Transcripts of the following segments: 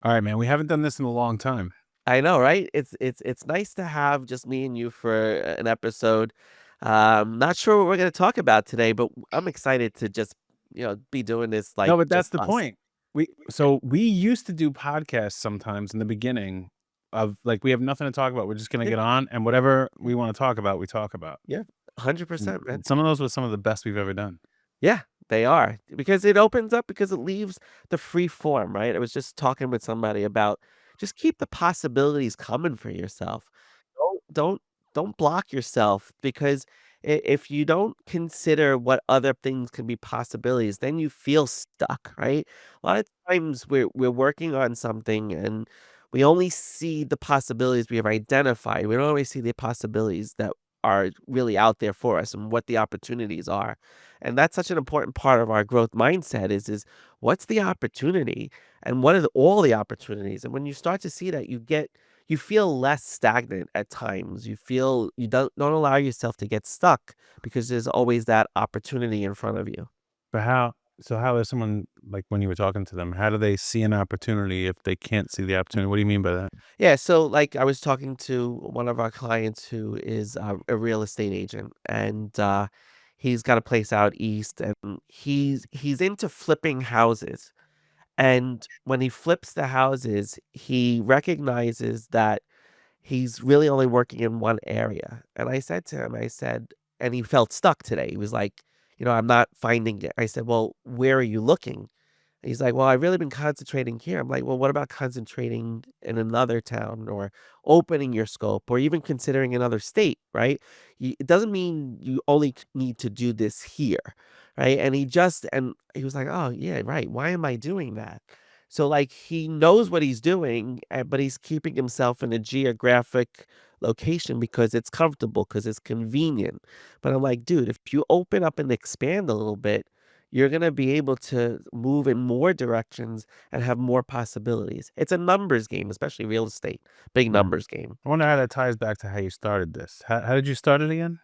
All right, man. We haven't done this in a long time. I know, right? It's nice to have just me and you for an episode. Not sure what we're gonna talk about today, but I'm excited to just, be doing this like No, but that's just the us. point. We used to do podcasts sometimes in the beginning of like we have nothing to talk about. We're just gonna Yeah, get on and whatever we want to talk about, we talk about. yeah, And 100%, man. some of those were some of the best we've ever done. Yeah, they are because it opens up because it leaves the free form, right? I was just talking with somebody about just keep the possibilities coming for yourself. Don't don't block yourself because if you don't consider what other things can be possibilities, then you feel stuck, right? A lot of times we're working on something and we only see the possibilities we have identified. We don't always see the possibilities that are really out there for us and what the opportunities are. And that's such an important part of our growth mindset is what's the opportunity and what are all the opportunities? And when you start to see that, you feel less stagnant at times. You feel you don't allow yourself to get stuck because there's always that opportunity in front of you. But how is someone like when you were talking to them, how do they see an opportunity if they can't see the opportunity? What do you mean by that? Yeah, so like I was talking to one of our clients who is a real estate agent, and he's got a place out east, and he's into flipping houses. And when he flips the houses, he recognizes that he's really only working in one area. And I said to him, I said, and he felt stuck today. He was like, I'm not finding it. I said, well, where are you looking? He's like, "Well, I've really been concentrating here." I'm like, "Well, what about concentrating in another town or opening your scope or even considering another state, right? It doesn't mean you only need to do this here, right?" And he was like, "Oh, yeah, right. Why am I doing that?" So like he knows what he's doing, but he's keeping himself in a geographic location because it's comfortable, because it's convenient. But I'm like, dude, if you open up and expand a little bit, you're gonna be able to move in more directions and have more possibilities. It's a numbers game, especially real estate, big Yeah. numbers game. I wonder how that ties back to how you started this. How did you start it again?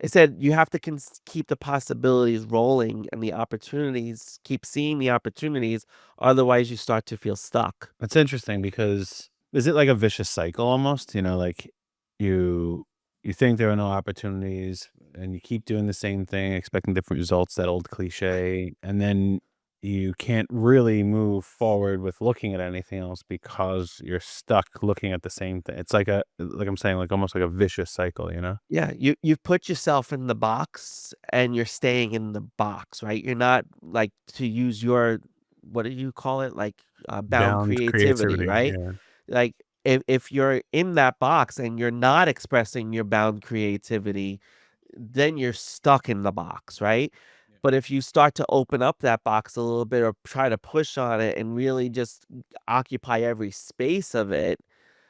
I said you have to keep the possibilities rolling and the opportunities, keep seeing the opportunities, otherwise you start to feel stuck. That's interesting because is it like a vicious cycle almost? Like you you think there are no opportunities and you keep doing the same thing, expecting different results, that old cliche, and then you can't really move forward with looking at anything else because you're stuck looking at the same thing. It's like I'm saying, like almost like a vicious cycle, you know? Yeah, you've put yourself in the box and you're staying in the box, right? You're not like to use your what do you call it? Like bound Bound creativity, creativity. right? Yeah. Like if you're in that box and you're not expressing your bound creativity, then you're stuck in the box, right? But if you start to open up that box a little bit or try to push on it and really just occupy every space of it,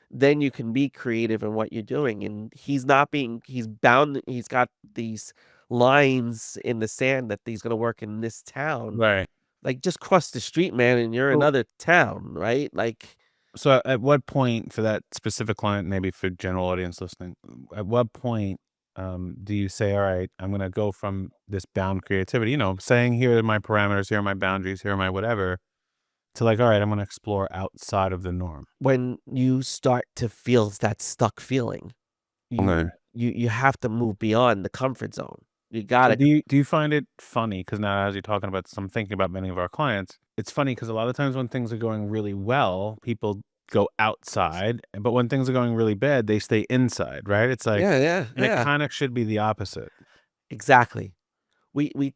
then you can be creative in what you're doing. And he's bound, he's got these lines in the sand that he's going to work in this town. Right. Like just cross the street, man, and you're So another town, right? Like, so at what point for that specific client, maybe for general audience listening, at what point do you say, all right, I'm going to go from this bound creativity, saying here are my parameters, here are my boundaries, here are my whatever, to like, all right, I'm going to explore outside of the norm. when you start to feel that stuck feeling, you Okay. you have to move beyond the comfort zone. You So gotta do you find it funny? Because now as you're talking about this, I'm thinking about many of our clients. It's funny because a lot of times when things are going really well, people go outside, but when things are going really bad, they stay inside, right? It's like, Yeah, yeah, and it yeah. kind of should be the opposite. Exactly. We Huh.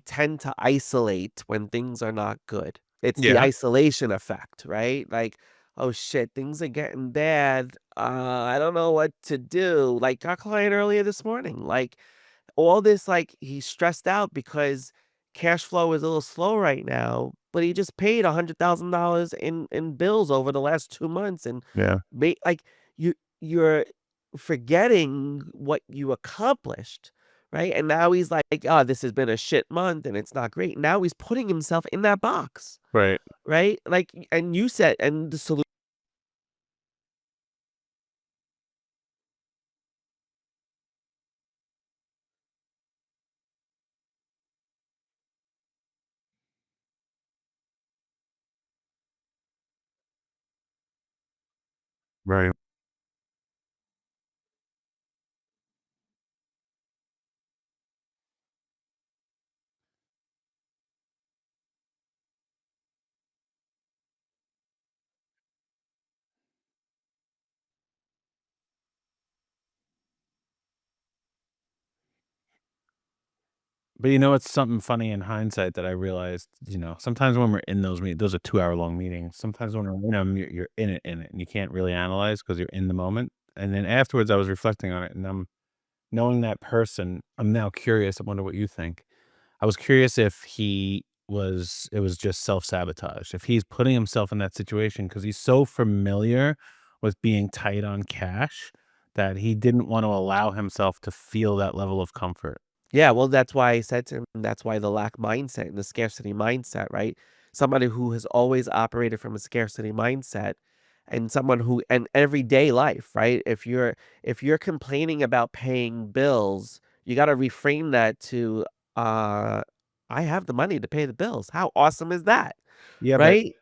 tend to isolate when things are not good. It's the Yeah. isolation effect, right? Like, "Oh shit, things are getting bad. I don't know what to do." Like our client earlier this morning, like all this, like he's stressed out because cash flow is a little slow right now, but he just paid $100,000 in bills over the last 2 months, and Yeah. like you're forgetting what you accomplished, right? And now he's like, "Oh, this has been a shit month and it's not great." Now he's putting himself in that box, Right. right? Like, and you said, and the solution Right. But you know, it's something funny in hindsight that I realized, sometimes when we're in those are 2-hour-long meetings. Sometimes when we're in 'em, you're in it, and you can't really analyze because 'cause you're in the moment. And then afterwards, I was reflecting on it, and I'm knowing that person, I'm now curious. I wonder what you think. I was curious if it was just self-sabotage, if he's putting himself in that situation because he's so familiar with being tight on cash that he didn't want to allow himself to feel that level of comfort. Yeah, well, that's why I said to him, that's why the lack mindset and the scarcity mindset, right? Somebody who has always operated from a scarcity mindset and someone who and everyday life, right? If you're complaining about paying bills, you got to reframe that to uh I have the money to pay the bills. How awesome is that? Yeah, Right?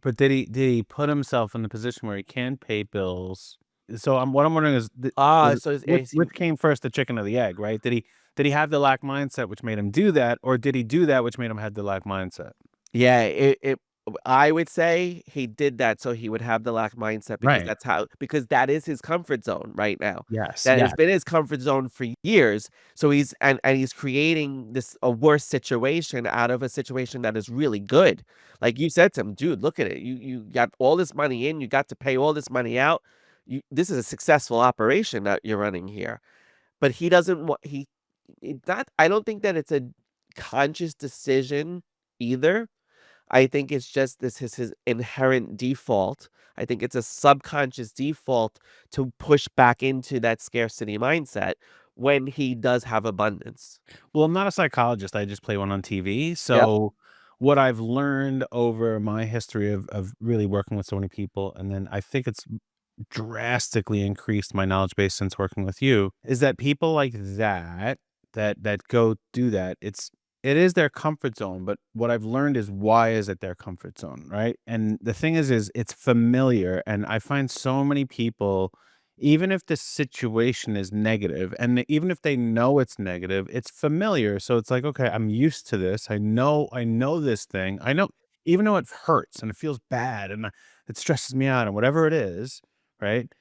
but did he put himself in the position where he can pay bills? So, what I'm wondering is, Ah, was so which came first, the chicken or the egg, right? Did he have the lack mindset which made him do that, or did he do that which made him have the lack mindset? yeah, it I would say he did that so he would have the lack mindset Right. because that is his comfort zone right now. Yes, That has yes. been his comfort zone for years. So he's creating this a worse situation out of a situation that is really good. Like you said to him, dude, look at it. You got all this money in, you got to pay all this money out. This is a successful operation that you're running here. But he doesn't want he it not I don't think that it's a conscious decision either. I think it's just this is his inherent default. I think it's a subconscious default to push back into that scarcity mindset when he does have abundance. Well, I'm not a psychologist, I just play one on TV, Yep. so what I've learned over my history of really working with so many people, and then I think it's drastically increased my knowledge base since working with you, is that people like that go do that, it is their comfort zone, but what I've learned is why is it their comfort zone, right? And the thing is it's familiar, and I find so many people, even if the situation is negative, and even if they know it's negative, it's familiar, so it's like, "Okay, I'm used to this, I know this thing, I know," even though it hurts and it feels bad and it stresses me out and whatever it is, right?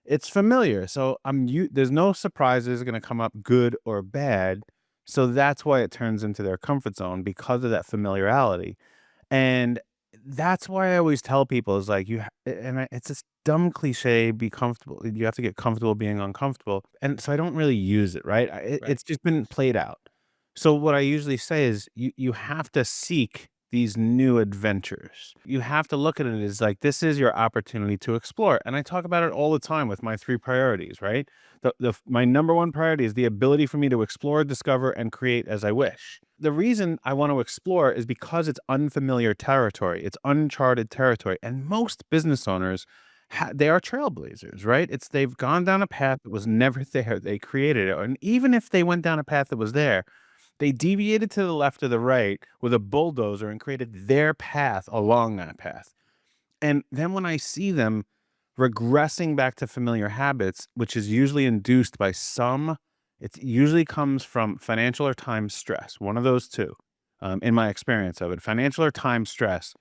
It's familiar. So there's no surprises going to come up, good or bad. So that's why it turns into their comfort zone because of that familiarity. And that's why I always tell people is like it's this dumb cliche, be comfortable. You have to get comfortable being uncomfortable. And so I don't really use it, right? Right. It's just been played out. So what I usually say is you have to seek these new adventures. You have to look at it as like this is your opportunity to explore. And I talk about it all the time with my 3 priorities, right? My number one priority is the ability for me to explore, discover, and create as I wish. The reason I want to explore is because it's unfamiliar territory. It's uncharted territory. And most business owners, they are trailblazers, right? They've gone down a path that was never there. They created it. And even if they went down a path that was there, they deviated to the left or the right with a bulldozer and created their path along that path. And then when I see them regressing back to familiar habits, which is usually induced by it usually comes from financial or time stress, one of those two, in my experience of it, financial or time stress.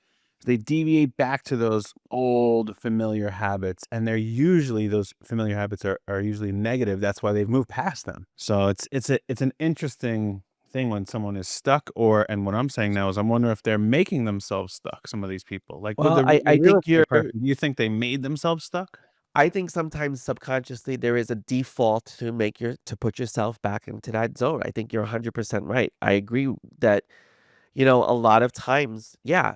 They deviate back to those old familiar habits, and those familiar habits are usually negative. That's why they've moved past them. So it's an interesting thing when someone is stuck, and what I'm saying now is I'm wondering if they're making themselves stuck, some of these people. Like with Well, the real estate person, do you think they made themselves stuck? I think sometimes subconsciously there is a default to put yourself back into that zone. I think you're 100% right. I agree that, a lot of times, yeah,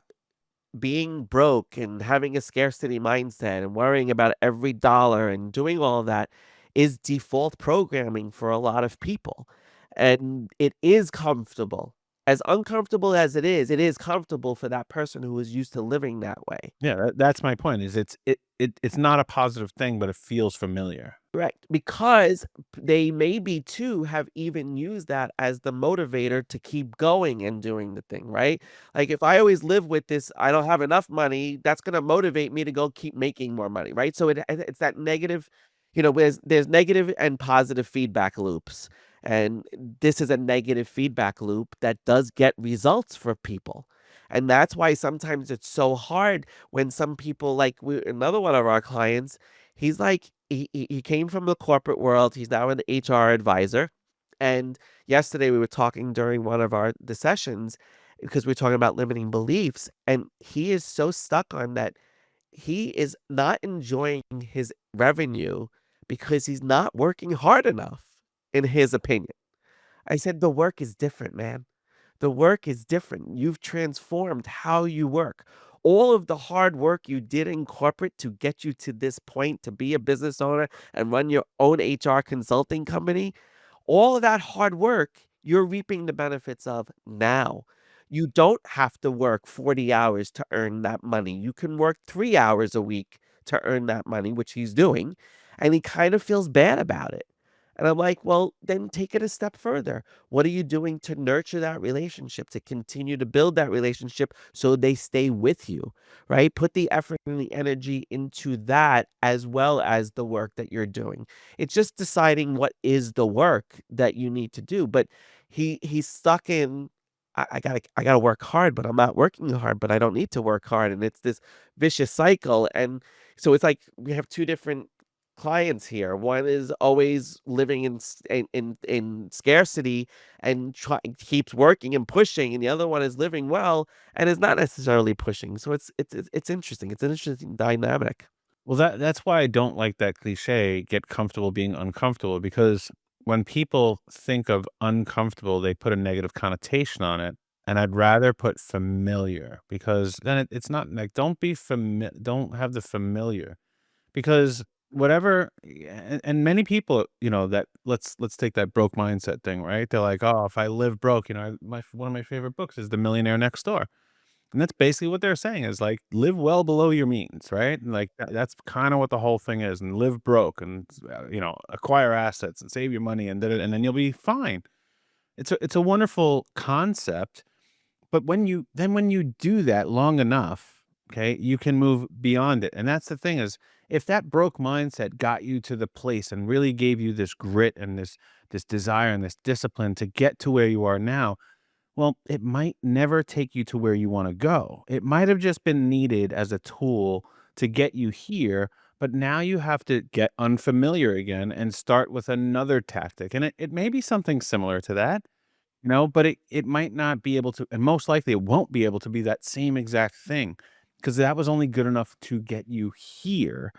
being broke and having a scarcity mindset and worrying about every dollar and doing all that is default programming for a lot of people. And it is comfortable. As uncomfortable as it is comfortable for that person who is used to living that way. Yeah, that's my point is it's not a positive thing, but it feels familiar. Correct, because they maybe too have even used that as the motivator to keep going and doing the thing, right? Like if I always live with this, I don't have enough money, that's gonna motivate me to go keep making more money, right? So it's that negative, there's negative and positive feedback loops. And this is a negative feedback loop that does get results for people. And that's why sometimes it's so hard when some people like another one of our clients. He's like he came from the corporate world, he's now an HR advisor, and yesterday we were talking during one of the sessions because we are talking about limiting beliefs, and he is so stuck on that he is not enjoying his revenue because he's not working hard enough, in his opinion. I said, "The work is different, man. The work is different. You've transformed how you work. All of the hard work you did in corporate to get you to this point to be a business owner and run your own HR consulting company, all of that hard work, you're reaping the benefits of now. You don't have to work 40 hours to earn that money. You can work 3 hours a week to earn that money, which he's doing. And he kind of feels bad about it. And I'm like, well, then take it a step further. What are you doing to nurture that relationship, to continue to build that relationship so they stay with you, right? Put the effort and the energy into that as well as the work that you're doing. It's just deciding what is the work that you need to do. But he's stuck in I gotta work hard, but I'm not working hard, but I don't need to work hard. And it's this vicious cycle. And so it's like we have two different clients here. One is always living in scarcity and keeps working and pushing, and the other one is living well and is not necessarily pushing. So it's interesting. It's an interesting dynamic. Well, that's why I don't like that cliche, "Get comfortable being uncomfortable," because when people think of uncomfortable, they put a negative connotation on it, and I'd rather put familiar because then it's not like, don't have the familiar because whatever and many people, that let's take that broke mindset thing, right? They're like, "Oh, if I live broke," one of my favorite books is The Millionaire Next Door. And that's basically what they're saying is like live well below your means, right? And like that's kind of what the whole thing is, and live broke, and acquire assets and save your money, and then you'll be fine. It's a wonderful concept, but when you do that long enough, okay, you can move beyond it. And that's the thing is, if that broke mindset got you to the place and really gave you this grit and this desire and this discipline to get to where you are now, well, it might never take you to where you wanna go. It might have just been needed as a tool to get you here, but now you have to get unfamiliar again and start with another tactic, and it may be something similar to that, but it might not be able to, and most likely it won't be able to be that same exact thing, because that was only good enough to get you here,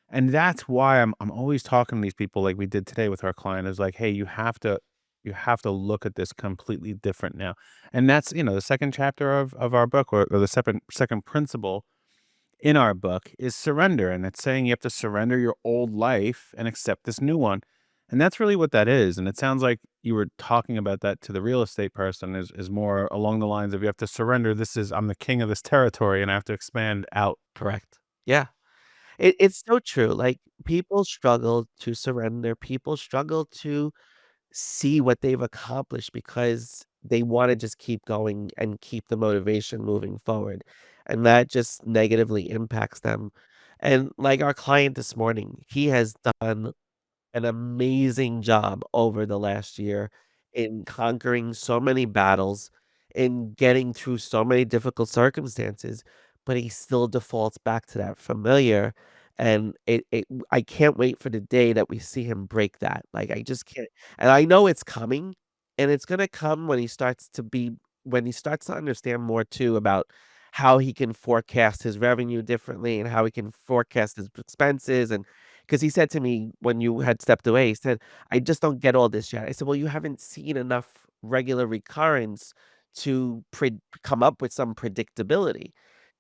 and that's why I'm always talking to these people like we did today with our client is like, "Hey, you have to look at this completely different now." And that's, the second chapter of our book, or the second principle in our book is surrender, and it's saying you have to surrender your old life and accept this new one. And that's really what that is. And it sounds like you were talking about that to the real estate person is more along the lines of you have to surrender. I'm the king of this territory and I have to expand out. Correct. Yeah. It's so true. Like people struggle to surrender. People struggle to see what they've accomplished because they wanna just keep going and keep the motivation moving forward, and that just negatively impacts them. And like our client this morning, he has done an amazing job over the last year in conquering so many battles, in getting through so many difficult circumstances, but he still defaults back to that familiar. And I can't wait for the day that we see him break that. Like I just can't. And I know it's coming, and it's gonna come when he starts to understand more too about how he can forecast his revenue differently and how he can forecast his expenses. And because he said to me when you had stepped away, he said, "I just don't get all this yet." I said, "Well, you haven't seen enough regular recurrence to come up with some predictability.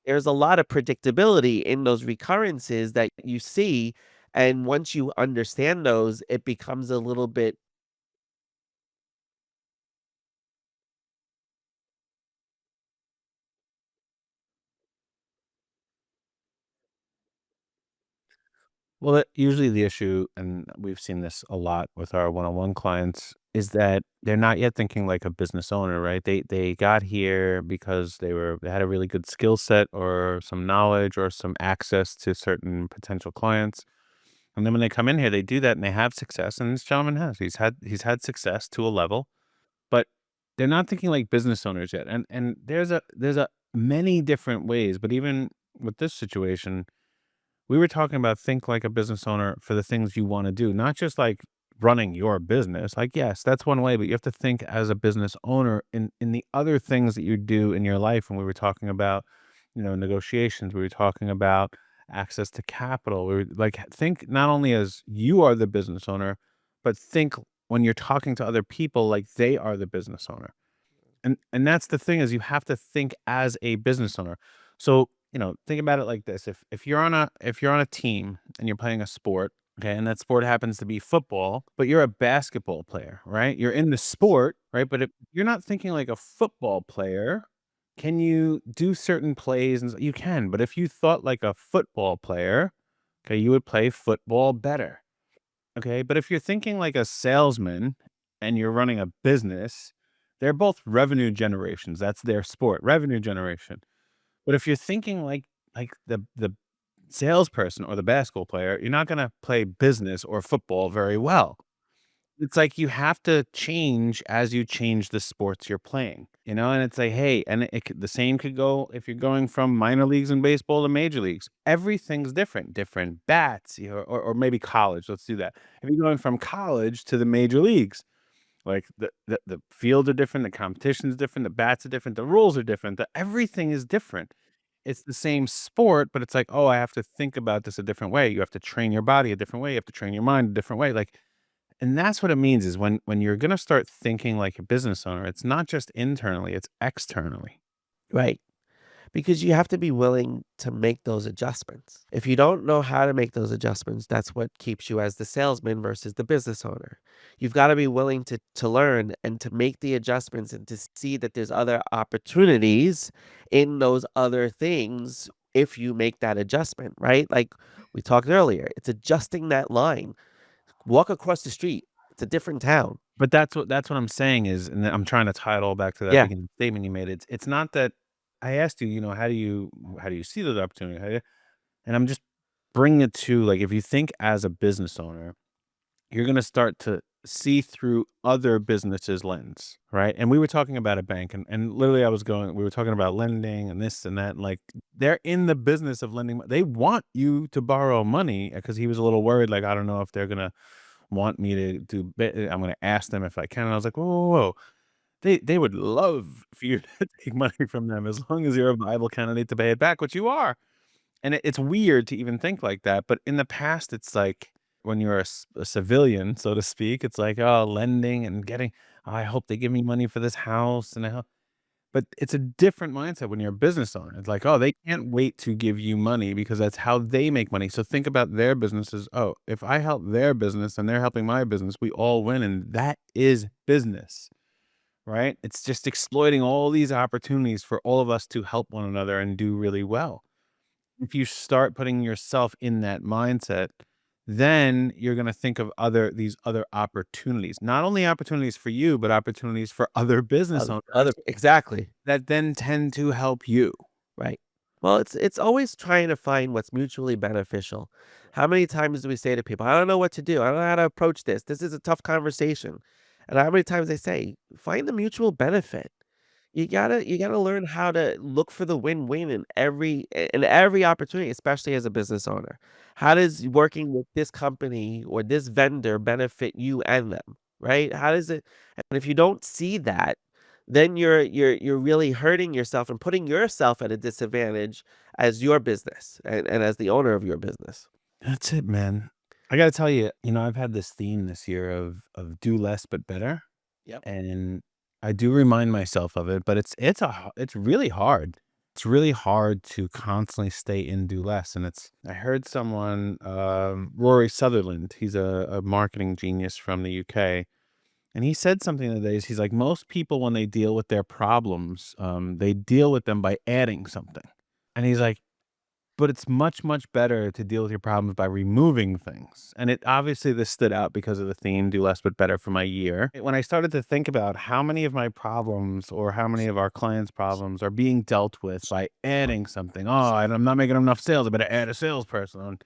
There's a lot of predictability in those recurrences that you see, and once you understand those, it becomes a little bit." Well, usually the issue, and we've seen this a lot with our one-on-one clients, is that they're not yet thinking like a business owner, right? They got here because they had a really good skill set or some knowledge or some access to certain potential clients. And then when they come in here, they do that and they have success. And this gentleman has. He's had success to a level, but they're not thinking like business owners yet. And there's a many different ways, but even with this situation, we were talking about think like a business owner for the things you want to do, not just like running your business. Like, yes, that's one way, but you have to think as a business owner in the other things that you do in your life. And we were talking about, negotiations. We were talking about access to capital. We were like, think not only as you are the business owner, but think when you're talking to other people like they are the business owner. And that's the thing is you have to think as a business owner. So, think about it like this. If you're on a team and you're playing a sport, okay, and that sport happens to be football, but you're a basketball player, right? You're in the sport, right? But if you're not thinking like a football player, can you do certain plays you can, but if you thought like a football player, okay, you would play football better. Okay, but if you're thinking like a salesman and you're running a business, they're both revenue generations. That's their sport, revenue generation. But if you're thinking like the salesperson or the basketball player, you're not going to play business or football very well. It's like you have to change as you change the sports you're playing, and it's like, hey, and the same could go if you're going from minor leagues in baseball to major leagues. Everything's different, different bats, or maybe college. Let's do that. If you're going from college to the major leagues, like the fields are different, the competition's different, the bats are different, the rules are different, everything is different. It's the same sport, but it's like, oh, I have to think about this a different way. You have to train your body a different way. You have to train your mind a different way. Like, and that's what it means is when you're gonna start thinking like a business owner, it's not just internally, it's externally. Right. Because you have to be willing to make those adjustments. If you don't know how to make those adjustments, that's what keeps you as the salesman versus the business owner. You've got to be willing to learn and to make the adjustments and to see that there's other opportunities in those other things if you make that adjustment, right? Like we talked earlier, it's adjusting that line. Walk across the street. It's a different town. But that's what I'm saying is, and I'm trying to tie it all back to that Yeah. beginning statement you made. It's not that I asked you, how do you see those opportunities? And I'm just bringing it to like if you think as a business owner, you're gonna start to see through other businesses' lens, right? And we were talking about a bank, and literally we were talking about lending and this and that, and like they're in the business of lending. They want you to borrow money because he was a little worried, like, I don't know if they're gonna want me to do. I'm gonna ask them if I can. And I was like, whoa, whoa, whoa. They would love for you to take money from them as long as you're a viable candidate to pay it back, which you are. And it's weird to even think like that, but in the past, it's like when you're a civilian, so to speak, it's like, oh, lending and getting, "Oh, I hope they give me money for this house, and I hope," but it's a different mindset when you're a business owner. It's like, "Oh, they can't wait to give you money because that's how they make money." So think about their businesses. "Oh, if I help their business and they're helping my business, we all win," and that is business, right? It's just exploiting all these opportunities for all of us to help one another and do really well. If you start putting yourself in that mindset, then you're gonna think of these other opportunities. Not only opportunities for you, but opportunities for other business Other owners exactly. that then tend to help you. Right. Well, it's always trying to find what's mutually beneficial. How many times do we say to people, "I don't know what to do. I don't know how to approach this. This is a tough conversation." And how many times they say, "Find the mutual benefit." You gotta learn how to look for the win-win in every opportunity, especially as a business owner. How does working with this company or this vendor benefit you and them, right? How does it and if you don't see that, then you're really hurting yourself and putting yourself at a disadvantage as your business and as the owner of your business. That's it, man. I gotta tell you, I've had this theme this year of do less but better, Yep. and I do remind myself of it, but it's really hard. It's really hard to constantly stay in do less, and I heard someone, Rory Sutherland, he's a marketing genius from the UK, and he said something the other day. He's like, most people when they deal with their problems, they deal with them by adding something, and he's like, but it's much, much better to deal with your problems by removing things. And it obviously this stood out because of the theme, do less but better for my year. When I started to think about how many of my problems or how many of our clients' problems are being dealt with by adding something. Oh, I'm not making enough sales. I better add a salesperson.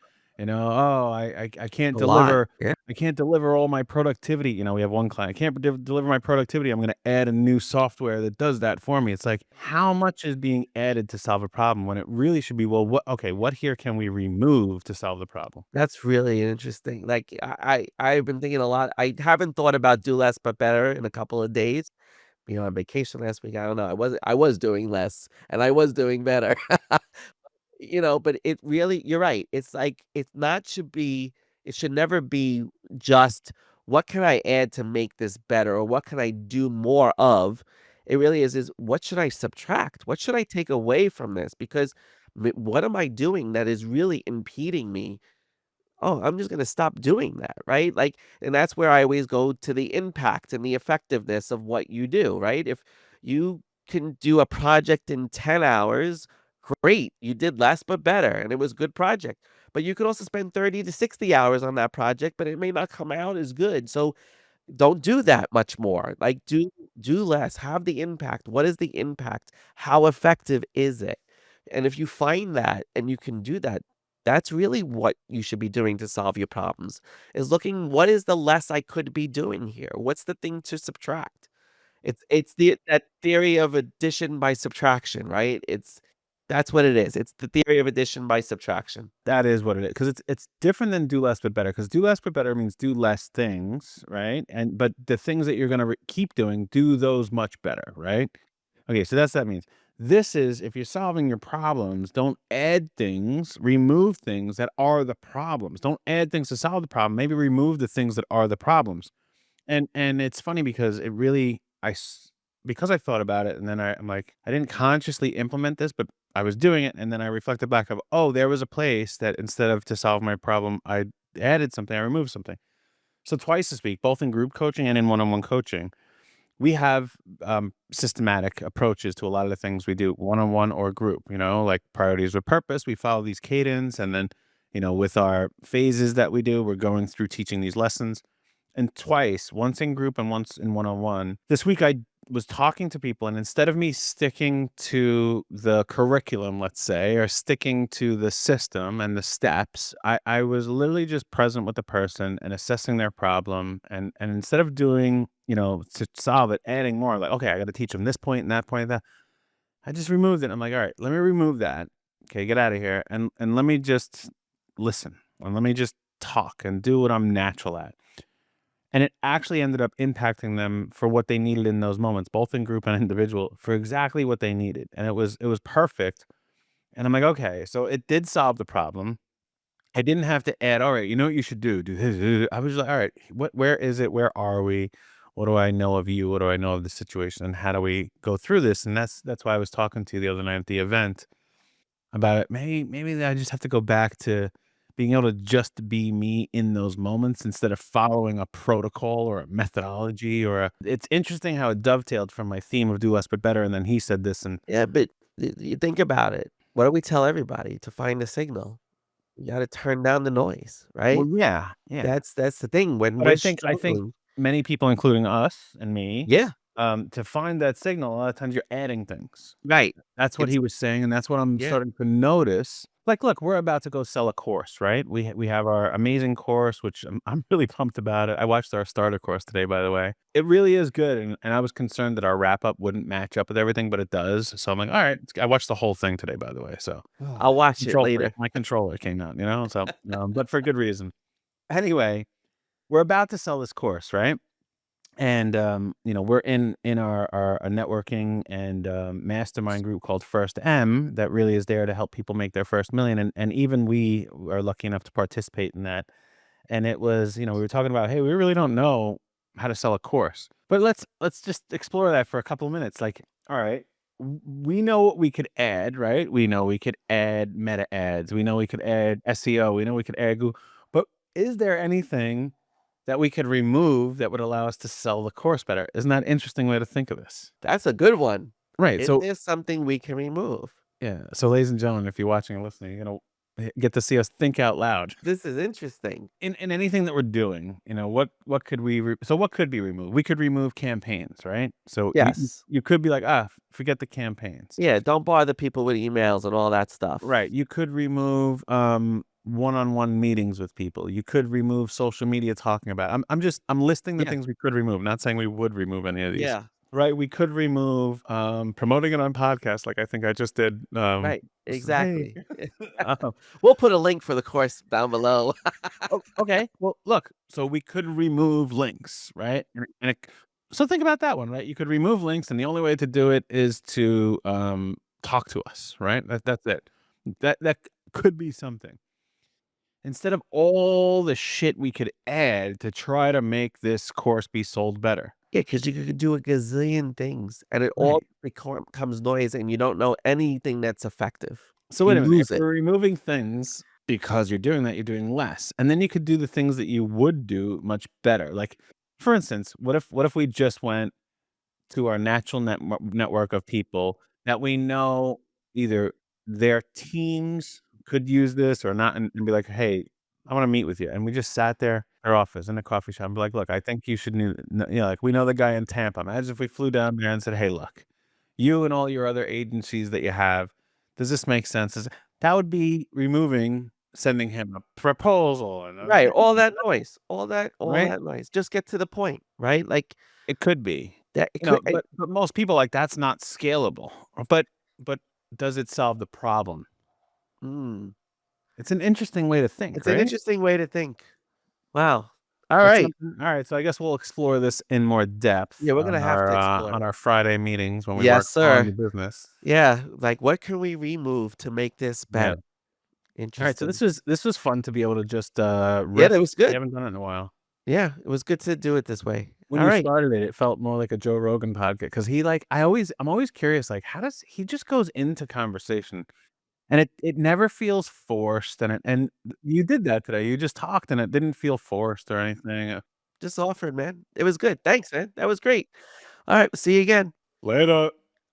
Oh, I can't A lot. deliver. Yeah. I can't deliver all my productivity. We have one client. I can't deliver my productivity. I'm going to add a new software that does that for me. It's like, how much is being added to solve a problem when it really should be, well, what here can we remove to solve the problem? That's really interesting. Like, I've been thinking a lot. I haven't thought about do less but better in a couple of days. On vacation last week, I don't know. I was doing less and I was doing better. But it really you're right. It's like it should never be just what can I add to make this better or what can I do more of? It really is what should I subtract? What should I take away from this? Because what am I doing that is really impeding me? Oh, I'm just gonna stop doing that, right? Like, and that's where I always go to the impact and the effectiveness of what you do, right? If you can do a project in 10 hours, great. You did less but better, and it was a good project. But you could also spend 30 to 60 hours on that project, but it may not come out as good. So don't do that much more. Like, do less, have the impact. What is the impact? How effective is it? And if you find that and you can do that, that's really what you should be doing to solve your problems, is looking, what is the less I could be doing here? What's the thing to subtract? It's the that theory of addition by subtraction, right? That's what it is. It's the theory of addition by subtraction. That is what it is, because it's different than do less but better. Because do less but better means do less things, right? But the things that you're gonna keep doing, do those much better, right? Okay, so that means. This is if you're solving your problems, don't add things, remove things that are the problems. Don't add things to solve the problem. Maybe remove the things that are the problems. And it's funny because it really because I thought about it and then I'm like, I didn't consciously implement this, but I was doing it, and then I reflected back of, oh, there was a place that instead of to solve my problem, I added something, I removed something. So twice this week, both in group coaching and in one-on-one coaching, we have systematic approaches to a lot of the things we do, one-on-one or group, like priorities with purpose. We follow these cadence, and then, with our phases that we do, we're going through teaching these lessons. And twice, once in group and once in one-on-one. This week, I was talking to people, and instead of me sticking to the curriculum, let's say, or sticking to the system and the steps, I was literally just present with the person and assessing their problem. And instead of doing, to solve it, adding more, like, okay, I got to teach them this point and that point, and that, I just removed it. I'm like, all right, let me remove that. Okay, get out of here. And let me just listen, and let me just talk and do what I'm natural at. And it actually ended up impacting them for what they needed in those moments, both in group and individual, for exactly what they needed. And it was perfect. And I'm like, okay, so it did solve the problem. I didn't have to add, all right, you know what you should do? Do this. I was like, all right, where is it? Where are we? What do I know of you? What do I know of the situation? And how do we go through this? And that's why I was talking to you the other night at the event about it. Maybe I just have to go back to being able to just be me in those moments instead of following a protocol or a methodology or a it's interesting how it dovetailed from my theme of do less but better, and then he said this, and Yeah, but you think about it. What do we tell everybody to find the signal? You gotta turn down the noise, well, right? yeah, yeah. That's the thing when But we're I think struggling. many people, including us and me, Yeah, to find that signal, a lot of times you're adding things. right. That's what It's he was saying, and that's what I'm yeah. starting to notice. Like, look, we're about to go sell a course, right? We have our amazing course, which I'm really pumped about it. I watched our starter course today, by the way. It really is good, and I was concerned that our wrap up wouldn't match up with everything, but it does. So I'm like, all right. I watched the whole thing today, by the way. So I'll watch it later. my controller came out, So, but for good reason. Anyway, we're about to sell this course, right? And, we're in our networking and, mastermind group called First M that really is there to help people make their first million, and even we are lucky enough to participate in that. And it was, we were talking about, hey, we really don't know how to sell a course, but let's just explore that for a couple of minutes. Like, all right, we know what we could add, right? We know we could add meta ads. We know we could add SEO. We know we could add Google. But is there anything that we could remove that would allow us to sell the course better? Isn't that an interesting way to think of this? That's a good one. Right. Is So there something we can remove? Yeah. So, ladies and gentlemen, if you're watching or listening, you're gonna get to see us think out loud. This is interesting. In anything that we're doing, what could we so what could be removed? We could remove campaigns, right? So Yes. you could be like, forget the campaigns. Yeah, don't bother people with emails and all that Right. stuff. You could remove one-on-one meetings with people. You could remove social media talking about. I'm listing the Yeah, things we could remove, not saying we would remove any of these. yeah, Right. We could remove promoting it on podcasts like I think I just did. right, Just, hey. exactly. um, We'll put a link for the course down below. Oh, okay. Well, look, so we could remove links, right? So think about that one, right? You could remove links, and the only way to do it is to talk to us, right? That's it. That could be something. Instead of all the shit we could add to try to make this course be sold better. Yeah, because you could do a gazillion things, and it all Right. becomes noise, and you don't know anything that's effective. So wait You a minute. If lose it. we're removing things because you're doing that, you're doing less. And then you could do the things that you would do much better. Like, for instance, what if we just went to our natural network of people that we know either their teams could use this or not, and be like, "Hey, I wanna meet with you." And we just sat there at our office in a coffee shop and be like, "Look, I think you should like, we know the guy in Tampa. Imagine if we flew down there and said, 'Hey, look, you and all your other agencies that you have, does this make sense?'" That would be removing sending him a proposal and a Right, thing, all that noise, all right? that noise. Just get to the point, right? Like, It could be. that it could But most people, like, that's not scalable. But does it solve the problem? mm, It's an interesting way to think, it's an right? interesting way to think. Wow. It's Alright. something alright, so I guess we'll explore this in more depth Yeah, we're gonna have to explore on it. our Friday meetings when we Yes, work on sir. the business. Yeah, like, what can we remove to make this Yeah. better? Alright, so Interesting. this was fun to be able to just, Yeah, riff. that was We good. haven't done it in a while. Yeah, it was good to do it this way. When you Alright. started it, it felt more like a Joe Rogan podcast because I'm always curious, like, how does he just goes into conversation. And it never feels forced, and you did that today. You just talked, and it didn't feel forced or anything. Just offered, man. It was good. Thanks, man. That was great. Alright, see you again. Later.